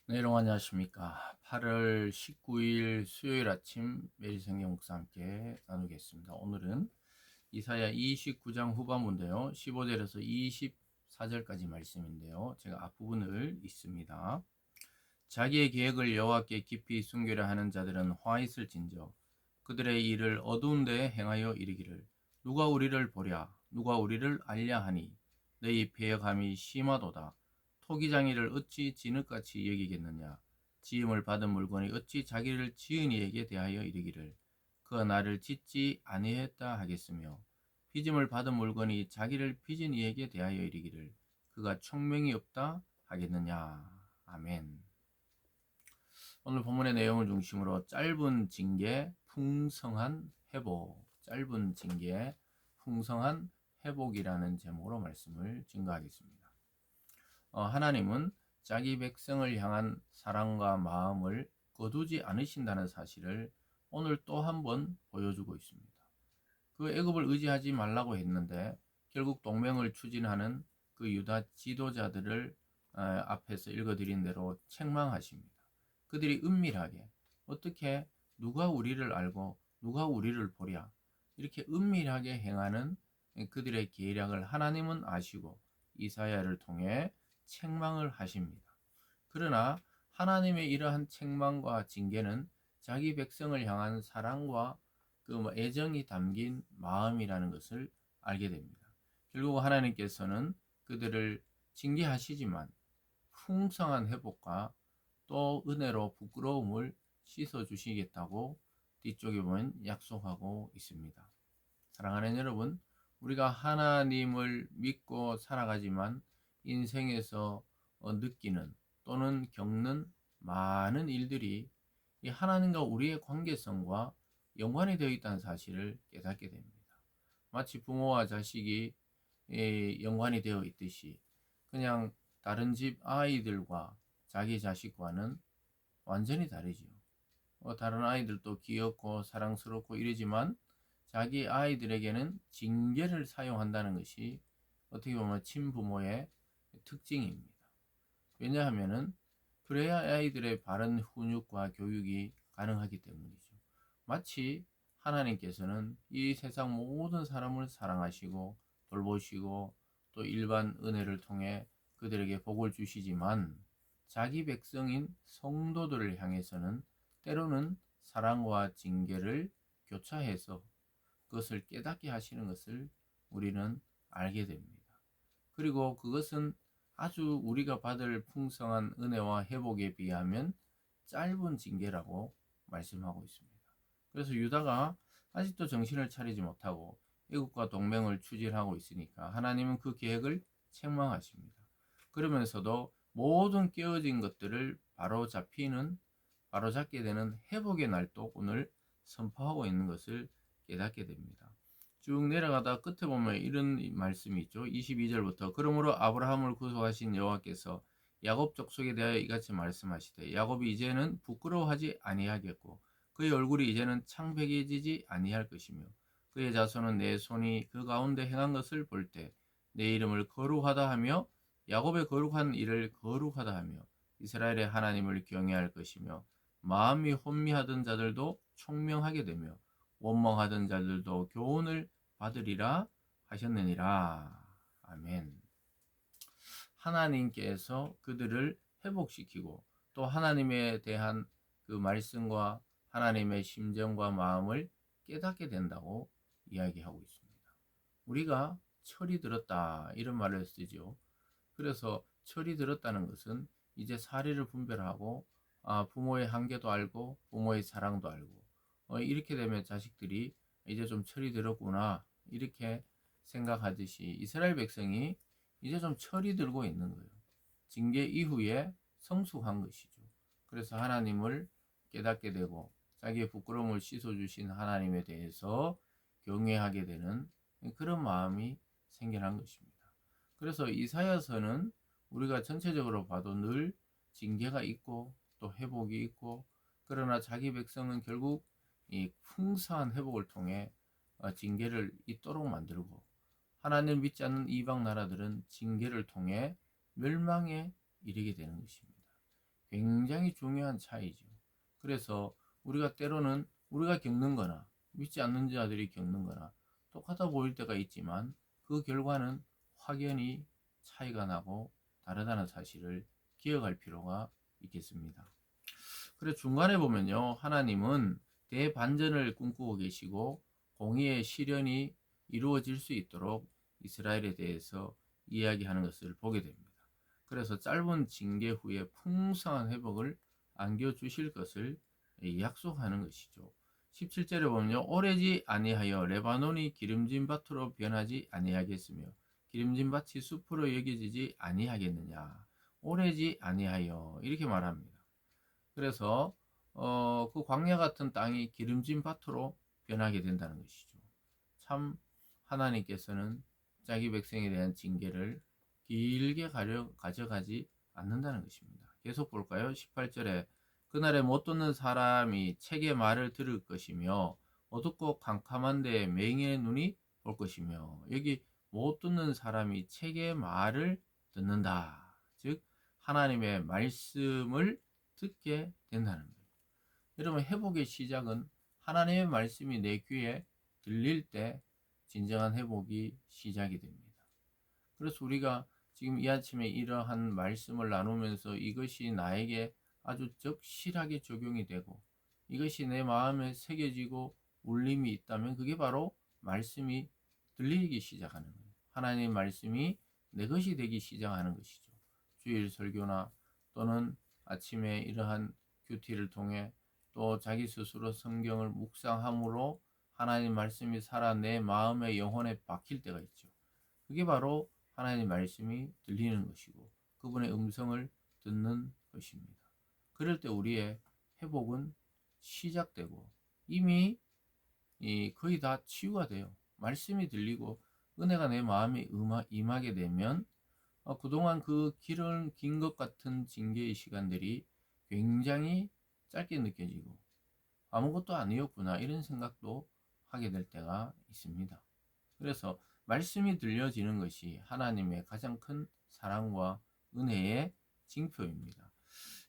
네, 여러분 안녕하십니까. 8월 19일 수요일 아침 매일 성경 묵상 함께 나누겠습니다. 오늘은 이사야 29장 후반부인데요. 15절에서 24절까지 말씀인데요. 제가 앞부분을 읽습니다. 자기의 계획을 여호와께 깊이 숨기려 하는 자들은 화 있을진저 그들의 일을 어두운 데에 행하여 이르기를 누가 우리를 보랴 누가 우리를 알랴 하니 너희 패역함이 심하도다. 토기장이를 어찌 진흙같이 여기겠느냐. 지음을 받은 물건이 어찌 자기를 지은 이에게 대하여 이르기를 그가 나를 짓지 아니했다 하겠으며 빚음을 받은 물건이 자기를 빚은 이에게 대하여 이르기를 그가 총명이 없다 하겠느냐. 아멘. 오늘 본문의 내용을 중심으로 짧은 징계, 풍성한 회복, 짧은 징계, 풍성한 회복이라는 제목으로 말씀을 증거하겠습니다. 하나님은 자기 백성을 향한 사랑과 마음을 거두지 않으신다는 사실을 오늘 또 한 번 보여주고 있습니다. 그 애굽을 의지하지 말라고 했는데 결국 동맹을 추진하는 그 유다 지도자들을 앞에서 읽어드린 대로 책망하십니다. 그들이 은밀하게 어떻게 누가 우리를 알고 누가 우리를 보랴 이렇게 은밀하게 행하는 그들의 계략을 하나님은 아시고 이사야를 통해 책망을 하십니다. 그러나 하나님의 이러한 책망과 징계는 자기 백성을 향한 사랑과 그 애정이 담긴 마음이라는 것을 알게 됩니다. 결국 하나님께서는 그들을 징계하시지만 풍성한 회복과 또 은혜로 부끄러움을 씻어 주시겠다고 뒤쪽에 보면 약속하고 있습니다. 사랑하는 여러분, 우리가 하나님을 믿고 살아가지만 인생에서 느끼는 또는 겪는 많은 일들이 이 하나님과 우리의 관계성과 연관이 되어 있다는 사실을 깨닫게 됩니다. 마치 부모와 자식이 연관이 되어 있듯이 그냥 다른 집 아이들과 자기 자식과는 완전히 다르지요. 다른 아이들도 귀엽고 사랑스럽고 이러지만 자기 아이들에게는 징계를 사용한다는 것이 어떻게 보면 친부모의 특징입니다. 왜냐하면은 그래야 아이들의 바른 훈육과 교육이 가능하기 때문이죠. 마치 하나님께서는 이 세상 모든 사람을 사랑하시고 돌보시고 또 일반 은혜를 통해 그들에게 복을 주시지만 자기 백성인 성도들을 향해서는 때로는 사랑과 징계를 교차해서 그것을 깨닫게 하시는 것을 우리는 알게 됩니다. 그리고 그것은 아주 우리가 받을 풍성한 은혜와 회복에 비하면 짧은 징계라고 말씀하고 있습니다. 그래서 유다가 아직도 정신을 차리지 못하고 애국과 동맹을 추진하고 있으니까 하나님은 그 계획을 책망하십니다. 그러면서도 모든 깨어진 것들을 바로 잡게 되는 회복의 날도 오늘 선포하고 있는 것을 깨닫게 됩니다. 쭉 내려가다 끝에 보면 이런 말씀이 있죠. 22절부터 그러므로 아브라함을 구속하신 여호와께서 야곱 족속에 대하여 이같이 말씀하시되 야곱이 이제는 부끄러워하지 아니하겠고 그의 얼굴이 이제는 창백해지지 아니할 것이며 그의 자손은 내 손이 그 가운데 행한 것을 볼 때 내 이름을 거룩하다 하며 야곱의 거룩한 일을 거룩하다 하며 이스라엘의 하나님을 경외할 것이며 마음이 혼미하던 자들도 총명하게 되며 원망하던 자들도 교훈을 받으리라 하셨느니라. 아멘. 하나님께서 그들을 회복시키고 또 하나님에 대한 그 말씀과 하나님의 심정과 마음을 깨닫게 된다고 이야기하고 있습니다. 우리가 철이 들었다 이런 말을 쓰죠. 그래서 철이 들었다는 것은 이제 사리를 분별하고 부모의 한계도 알고 부모의 사랑도 알고 이렇게 되면 자식들이 이제 좀 철이 들었구나 이렇게 생각하듯이 이스라엘 백성이 이제 좀 철이 들고 있는 거예요. 징계 이후에 성숙한 것이죠. 그래서 하나님을 깨닫게 되고 자기의 부끄러움을 씻어주신 하나님에 대해서 경외하게 되는 그런 마음이 생겨난 것입니다. 그래서 이사야서는 우리가 전체적으로 봐도 늘 징계가 있고 또 회복이 있고 그러나 자기 백성은 결국 이 풍성한 회복을 통해 징계를 있도록 만들고 하나님을 믿지 않는 이방 나라들은 징계를 통해 멸망에 이르게 되는 것입니다. 굉장히 중요한 차이죠. 그래서 우리가 때로는 우리가 겪는 거나 믿지 않는 자들이 겪는 거나 똑같아 보일 때가 있지만 그 결과는 확연히 차이가 나고 다르다는 사실을 기억할 필요가 있겠습니다. 그래 중간에 보면요. 하나님은 대반전을 꿈꾸고 계시고 공의의 실현이 이루어질 수 있도록 이스라엘에 대해서 이야기하는 것을 보게 됩니다. 그래서 짧은 징계 후에 풍성한 회복을 안겨주실 것을 약속하는 것이죠. 17절에 보면요. 오래지 아니하여 레바논이 기름진 밭으로 변하지 아니하겠으며 기름진 밭이 숲으로 여겨지지 아니하겠느냐. 오래지 아니하여 이렇게 말합니다. 그래서 그 광야 같은 땅이 기름진 밭으로 변하게 된다는 것이죠. 참 하나님께서는 자기 백성에 대한 징계를 길게 가져가지 않는다는 것입니다. 계속 볼까요? 18절에 그날에 못 듣는 사람이 책의 말을 들을 것이며 어둡고 캄캄한 데 맹인의 눈이 볼 것이며 여기 못 듣는 사람이 책의 말을 듣는다. 즉 하나님의 말씀을 듣게 된다는 거예요. 여러분 회복의 시작은 하나님의 말씀이 내 귀에 들릴 때 진정한 회복이 시작이 됩니다. 그래서 우리가 지금 이 아침에 이러한 말씀을 나누면서 이것이 나에게 아주 적실하게 적용이 되고 이것이 내 마음에 새겨지고 울림이 있다면 그게 바로 말씀이 들리기 시작하는 거예요. 하나님의 말씀이 내 것이 되기 시작하는 것이죠. 주일 설교나 또는 아침에 이러한 큐티를 통해 또 자기 스스로 성경을 묵상함으로 하나님 말씀이 살아 내 마음의 영혼에 박힐 때가 있죠. 그게 바로 하나님의 말씀이 들리는 것이고 그분의 음성을 듣는 것입니다. 그럴 때 우리의 회복은 시작되고 이미 거의 다 치유가 돼요. 말씀이 들리고 은혜가 내 마음에 임하게 되면 그동안 그 긴 것 같은 징계의 시간들이 굉장히 짧게 느껴지고 아무것도 아니었구나 이런 생각도 하게 될 때가 있습니다. 그래서 말씀이 들려지는 것이 하나님의 가장 큰 사랑과 은혜의 징표입니다.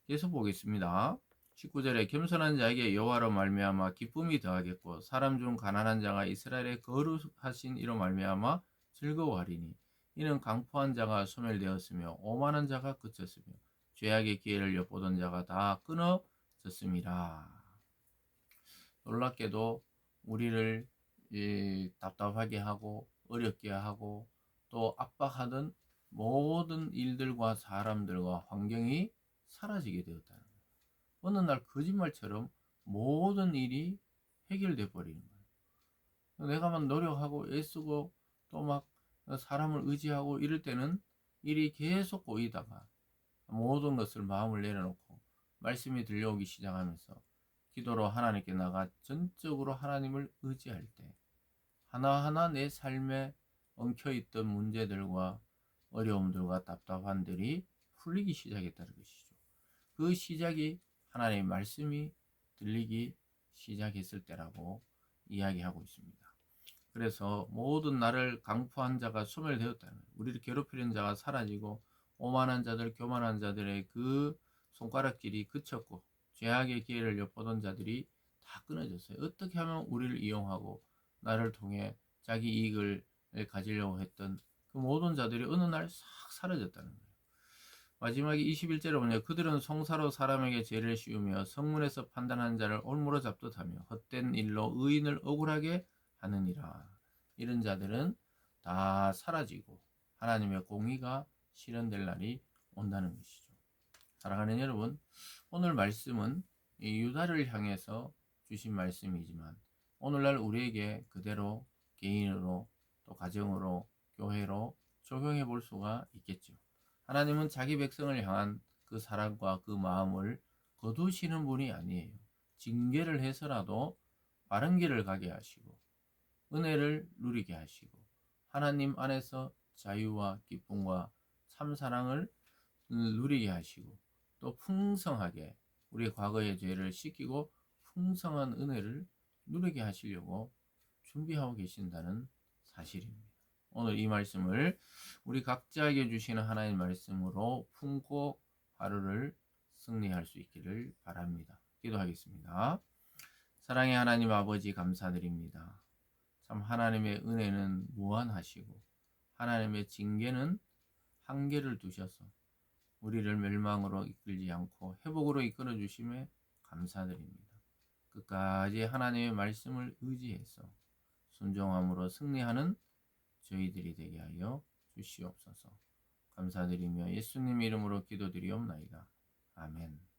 계속 보겠습니다. 19절에 겸손한 자에게 여호와로 말미암아 기쁨이 더하겠고 사람 중 가난한 자가 이스라엘의 거룩하신 이로 말미암아 즐거워하리니 이는 강포한 자가 소멸되었으며 오만한 자가 그쳤으며 죄악의 기회를 엿보던 자가 다 끊어졌음이라. 놀랍게도 우리를 답답하게 하고 어렵게 하고 또 압박하던 모든 일들과 사람들과 환경이 사라지게 되었다는 거예요. 어느 날 거짓말처럼 모든 일이 해결돼 버리는 거예요. 내가 막 노력하고 애쓰고 또 막 사람을 의지하고 이럴 때는 일이 계속 꼬이다가 모든 것을 마음을 내려놓고 말씀이 들려오기 시작하면서 기도로 하나님께 나가 전적으로 하나님을 의지할 때 하나하나 내 삶에 엉켜있던 문제들과 어려움들과 답답함들이 풀리기 시작했다는 것이죠. 그 시작이 하나님의 말씀이 들리기 시작했을 때라고 이야기하고 있습니다. 그래서 모든 나를 강포한 자가 소멸되었다는 거예요. 우리를 괴롭히는 자가 사라지고 오만한 자들, 교만한 자들의 그 손가락질이 그쳤고 죄악의 기회를 엿보던 자들이 다 끊어졌어요. 어떻게 하면 우리를 이용하고 나를 통해 자기 이익을 가지려고 했던 그 모든 자들이 어느 날 싹 사라졌다는 거예요. 마지막에 21절에 보면 그들은 송사로 사람에게 죄를 씌우며 성문에서 판단한 자를 올무로 잡듯 하며 헛된 일로 의인을 억울하게 하느니라. 이런 자들은 다 사라지고 하나님의 공의가 실현될 날이 온다는 것이죠. 사랑하는 여러분, 오늘 말씀은 유다를 향해서 주신 말씀이지만 오늘날 우리에게 그대로 개인으로 또 가정으로 교회로 적용해 볼 수가 있겠죠. 하나님은 자기 백성을 향한 그 사랑과 그 마음을 거두시는 분이 아니에요. 징계를 해서라도 바른 길을 가게 하시고 은혜를 누리게 하시고 하나님 안에서 자유와 기쁨과 참사랑을 누리게 하시고 또 풍성하게 우리의 과거의 죄를 씻기고 풍성한 은혜를 누리게 하시려고 준비하고 계신다는 사실입니다. 오늘 이 말씀을 우리 각자에게 주시는 하나님의 말씀으로 품고 하루를 승리할 수 있기를 바랍니다. 기도하겠습니다. 사랑의 하나님 아버지 감사드립니다. 참 하나님의 은혜는 무한하시고 하나님의 징계는 한계를 두셔서 우리를 멸망으로 이끌지 않고 회복으로 이끌어 주심에 감사드립니다. 끝까지 하나님의 말씀을 의지해서 순종함으로 승리하는 저희들이 되게 하여 주시옵소서. 감사드리며 예수님 이름으로 기도드리옵나이다. 아멘.